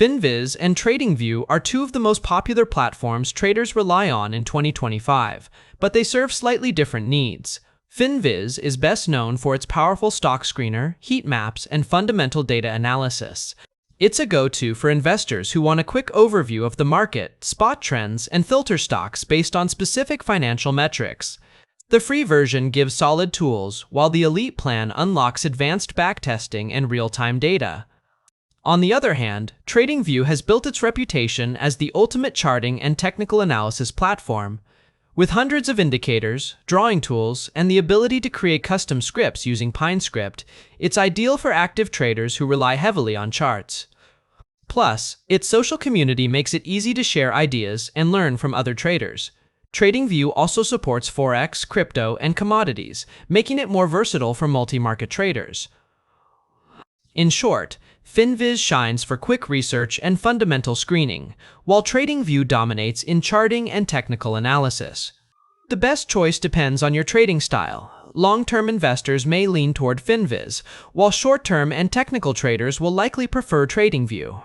FinViz and TradingView are two of the most popular platforms traders rely on in 2025, but they serve slightly different needs. FinViz is best known for its powerful stock screener, heat maps, and fundamental data analysis. It's a go-to for investors who want a quick overview of the market, spot trends, and filter stocks based on specific financial metrics. The free version gives solid tools, while the elite plan unlocks advanced backtesting and real-time data. On the other hand, TradingView has built its reputation as the ultimate charting and technical analysis platform. With hundreds of indicators, drawing tools, and the ability to create custom scripts using PineScript, it's ideal for active traders who rely heavily on charts. Plus, its social community makes it easy to share ideas and learn from other traders. TradingView also supports Forex, crypto, and commodities, making it more versatile for multi-market traders. In short, FinViz shines for quick research and fundamental screening, while TradingView dominates in charting and technical analysis. The best choice depends on your trading style. Long-term investors may lean toward FinViz, while short-term and technical traders will likely prefer TradingView.